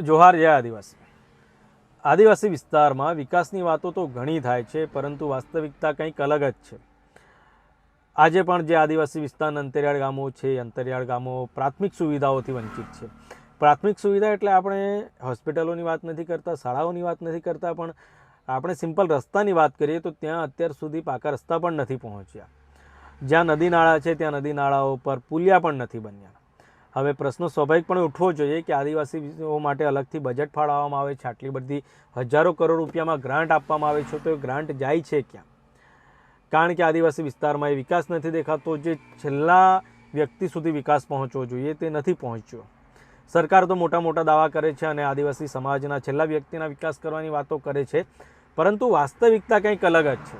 જોહાર જય આદિવાસી. આદિવાસી વિસ્તારમાં વિકાસની વાતો તો ઘણી થાય છે, પરંતુ વાસ્તવિકતા કંઈક અલગ જ છે. આજે પણ જે આદિવાસી વિસ્તારના અંતરિયાળ ગામો છે, અંતરિયાળ ગામો પ્રાથમિક સુવિધાઓથી વંચિત છે. પ્રાથમિક સુવિધા એટલે આપણે હોસ્પિટલોની વાત નથી કરતા, શાળાઓની વાત નથી કરતા, પણ આપણે સિમ્પલ રસ્તાની વાત કરીએ તો ત્યાં અત્યાર સુધી પાકા રસ્તા પણ નથી પહોંચ્યા. જ્યાં નદી નાળા છે ત્યાં નદી નાળાઓ પર પુલિયા પણ નથી બન્યા. હવે પ્રશ્ન સ્વાભાવિકપણે ઉઠવો જોઈએ કે આદિવાસીઓ માટે અલગથી બજેટ ફાળવવામાં આવે છે, આટલી બધી હજારો કરોડ રૂપિયામાં ગ્રાન્ટ આપવામાં આવે છે, તો એ ગ્રાન્ટ જાય છે ક્યાં? કારણ કે આદિવાસી વિસ્તારમાં એ વિકાસ નથી દેખાતો. જે છેલ્લા વ્યક્તિ સુધી વિકાસ પહોંચવો જોઈએ તે નથી પહોંચ્યો. સરકાર તો મોટા મોટા દાવા કરે છે અને આદિવાસી સમાજના છેલ્લા વ્યક્તિના વિકાસ કરવાની વાતો કરે છે, પરંતુ વાસ્તવિકતા કંઈક અલગ જ છે.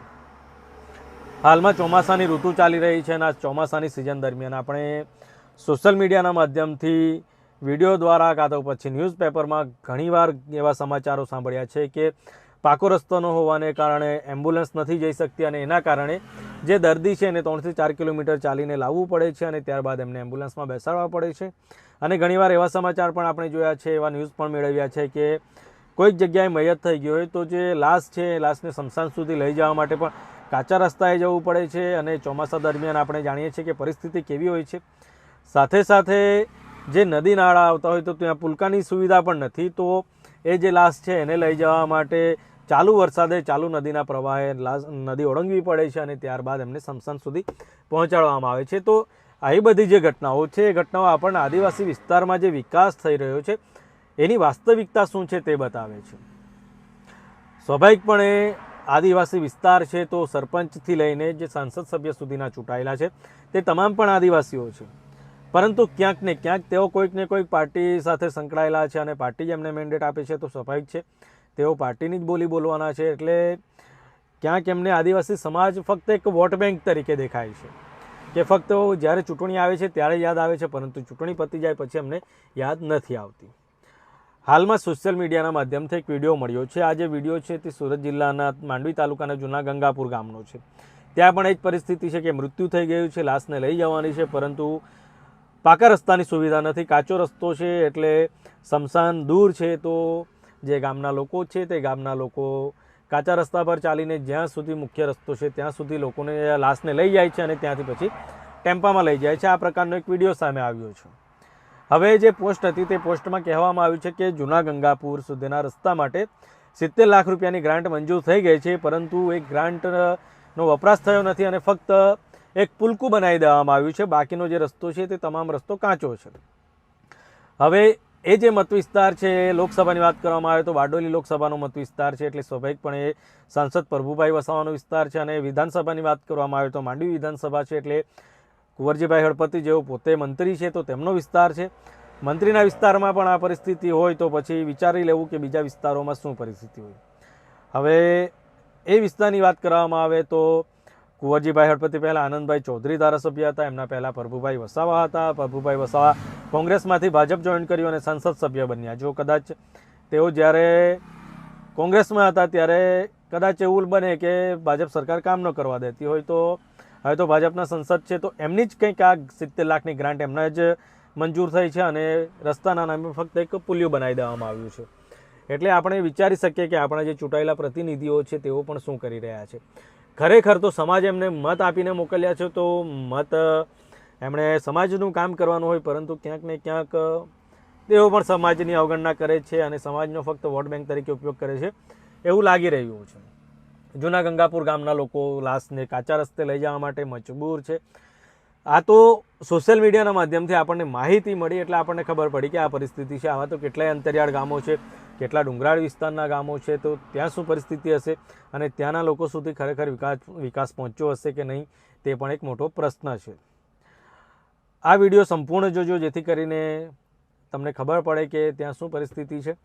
હાલમાં ચોમાસાની ઋતુ ચાલી રહી છે અને આ ચોમાસાની સિઝન દરમિયાન આપણે સોશિયલ મીડિયાના માધ્યમથી વિડીયો દ્વારા કાં તો પછી ન્યૂઝપેપરમાં ઘણીવાર એવા સમાચારો સાંભળ્યા છે કે પાકો રસ્તો ન હોવાને કારણે એમ્બ્યુલન્સ નથી જઈ શકતી અને એના કારણે જે દર્દી છે એને 3 થી 4 કિલોમીટર ચાલીને લાવવું પડે છે અને ત્યારબાદ એમને એમ્બ્યુલન્સમાં બેસાડવા પડે છે. અને ઘણીવાર એવા સમાચાર પણ આપણે જોયા છે, એવા ન્યૂઝ પણ મેળવ્યા છે કે કોઈક જગ્યાએ મયત થઈ ગયો હોય તો જે લાશ છે એ લાશને સ્મશાન સુધી લઈ જવા માટે પણ કાચા રસ્તાએ જવું પડે છે. અને ચોમાસા દરમિયાન આપણે જાણીએ છીએ કે પરિસ્થિતિ કેવી હોય છે. સાથે સાથે જે નદી નાળા આવતા હોય તો ત્યાં પુલકાની સુવિધા પણ નથી, તો એ જે લાશ છે એને લઈ જવા માટે ચાલુ વરસાદે ચાલુ નદીના પ્રવાહે નદી ઓળંગવી પડે છે અને ત્યારબાદ એમને સ્મશાન સુધી પહોંચાડવામાં આવે છે. તો આવી બધી જે ઘટનાઓ છે એ ઘટનાઓ આપણને આદિવાસી વિસ્તારમાં જે વિકાસ થઈ રહ્યો છે એની વાસ્તવિકતા શું છે તે બતાવે છે. સ્વાભાવિકપણે આદિવાસી વિસ્તાર છે તો સરપંચથી લઈને જે સાંસદ સભ્ય સુધીના ચૂંટાયેલા છે તે તમામ પણ આદિવાસીઓ છે, પરંતુ ક્યાંક ને ક્યાંક તેઓ કોઈક ને કોઈક પાર્ટી સાથે સંકળાયેલા છે અને પાર્ટી જ એમને મેન્ડેટ આપે છે, તો સ્વાભાવિક છે તેઓ પાર્ટીની જ બોલી બોલવાના છે. એટલે ક્યાંક એમને આદિવાસી સમાજ ફક્ત એક વોટ બેંક તરીકે દેખાય છે કે ફક્ત જ્યારે ચૂંટણી આવે છે ત્યારે યાદ આવે છે, પરંતુ ચૂંટણી પતી જાય પછી એમને યાદ નથી આવતી. હાલમાં સોશિયલ મીડિયાના માધ્યમથી એક વિડીયો મળ્યો છે. આ જે વિડીયો છે તે સુરત જિલ્લાના માંડવી તાલુકાના જૂના ગંગાપુર ગામનો છે. ત્યાં પણ એ જ પરિસ્થિતિ છે કે મૃત્યુ થઈ ગયું છે, લાશને લઈ જવાની છે, પરંતુ પાકા રસ્તાની સુવિધા નથી, કાચો રસ્તો છે. એટલે સ્મશાન દૂર છે, તો જે ગામના લોકો છે તે ગામના લોકો કાચા રસ્તા પર ચાલીને જ્યાં સુધી મુખ્ય રસ્તો છે ત્યાં સુધી લોકોને લાશને લઈ જાય છે અને ત્યાંથી પછી ટેમ્પામાં લઈ જાય છે. આ પ્રકારનો એક વિડીયો સામે આવ્યો છે. હવે જે પોસ્ટ હતી તે પોસ્ટમાં કહેવામાં આવ્યું છે કે જૂના ગંગાપુર સુધીના રસ્તા માટે 70 લાખ રૂપિયાની ગ્રાન્ટ મંજૂર થઈ ગઈ છે, પરંતુ એક ગ્રાન્ટનો વપરાશ થયો નથી અને ફક્ત એક પુલકું બનાવી દેવામાં આવ્યું છે. બાકીનો જે રસ્તો છે તે તમામ રસ્તો કાચો છે. હવે એ જે મત વિસ્તાર છે, લોકસભાની વાત કરવામાં આવે તો બારડોલી લોકસભાનો મત વિસ્તાર છે, એટલે સ્વાભાવિકપણે એ સાંસદ પ્રભુભાઈ વસાવાનો વિસ્તાર છે. અને વિધાનસભાની વાત કરવામાં આવે તો માંડવી વિધાનસભા છે, એટલે કુંવરજીભાઈ હળપતિ જેઓ પોતે મંત્રી છે તો તેમનો વિસ્તાર છે. મંત્રીના વિસ્તારમાં પણ આ પરિસ્થિતિ હોય તો પછી વિચારી લેવું કે બીજા વિસ્તારોમાં શું પરિસ્થિતિ હોય. હવે એ વિસ્તારની વાત કરવામાં આવે તો કુંવરજીભાઈ હળપતિ પહેલાં આનંદભાઈ ચૌધરી ધારાસભ્ય હતા, એમના પહેલાં પ્રભુભાઈ વસાવા હતા. પ્રભુભાઈ વસાવા કોંગ્રેસમાંથી ભાજપ જોઈન કર્યું અને સંસદ સભ્ય બન્યા. જો કદાચ તેઓ જ્યારે કોંગ્રેસમાં હતા ત્યારે કદાચ એવું બને કે ભાજપ સરકાર કામ ન કરવા દેતી હોય, તો હવે તો ભાજપના સંસદ છે તો એમની જ કંઈક આ 70 લાખની ગ્રાન્ટ એમના જ મંજૂર થઈ છે અને રસ્તાના નામે ફક્ત એક પુલિયું બનાવી દેવામાં આવ્યું છે. એટલે આપણે વિચારી શકીએ કે આપણા જે ચૂંટાયેલા પ્રતિનિધિઓ છે તેઓ પણ શું કરી રહ્યા છે. ખરેખર તો સમાજ એમને મત આપીને મોકલ્યા છે, તો મત એમણે સમાજનું કામ કરવાનું હોય, પરંતુ ક્યાંક ને ક્યાંક તેઓ પણ સમાજની અવગણના કરે છે અને સમાજનો ફક્ત વોટ બેંક તરીકે ઉપયોગ કરે છે એવું લાગી રહ્યું છે. જૂના ગંગાપુર ગામના લોકો લાશને કાચા રસ્તે લઈ જવા માટે મજબૂર છે. આ તો સોશિયલ મીડિયાના માધ્યમથી આપણને માહિતી મળી એટલે આપણને ખબર પડી કે આ પરિસ્થિતિ છે. આવા તો કેટલાય અંતરિયાળ ગામો છે, કેટલા ડુંગરાળ વિસ્તારના ગામો છે, તો ત્યાં શું પરિસ્થિતિ હશે અને ત્યાંના લોકો સુધી ખરેખર વિકાસ પહોંચ્યો હશે કે નહીં તે પણ એક મોટો પ્રશ્ન છે. આ વિડીયો સંપૂર્ણ જોજો જેથી કરીને તમને ખબર પડે કે ત્યાં શું પરિસ્થિતિ છે.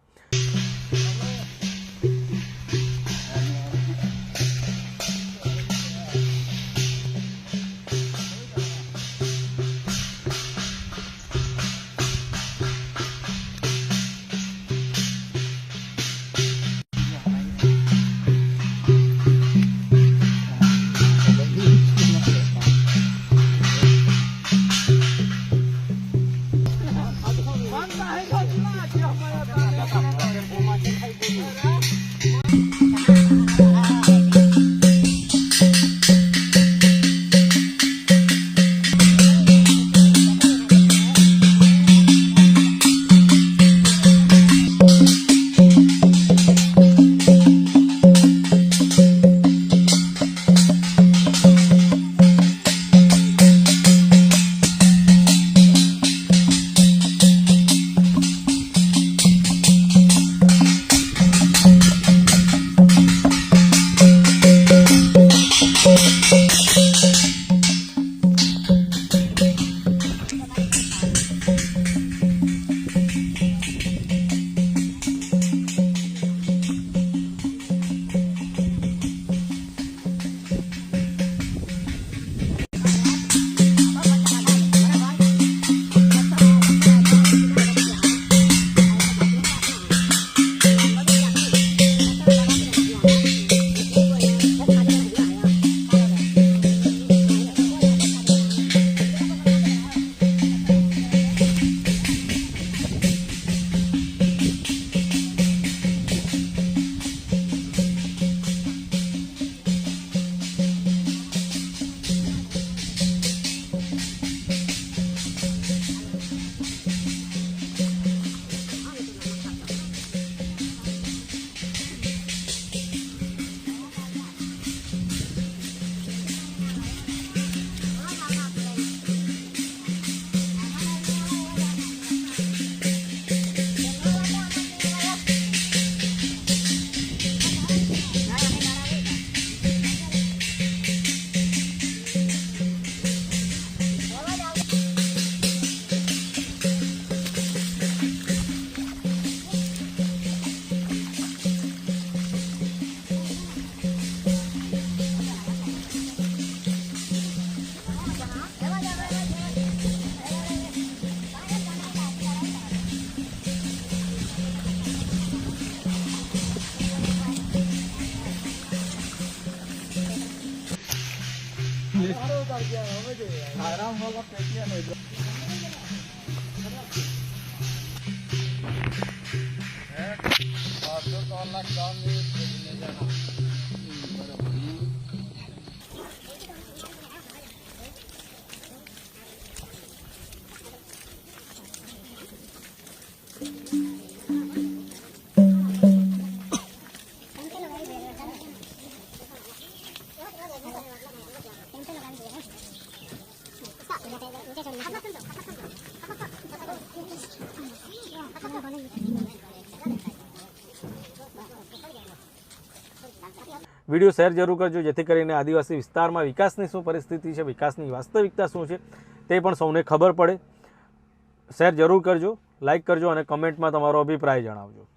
વિડીયો શેર જરૂર કરજો, જેથી કરીને આદિવાસી વિસ્તારમાં વિકાસની શું પરિસ્થિતિ છે, વિકાસની વાસ્તવિકતા શું છે તે પણ સૌને ખબર પડે. શેર જરૂર કરજો, લાઇક કરજો અને કમેન્ટમાં તમારો અભિપ્રાય જણાવજો.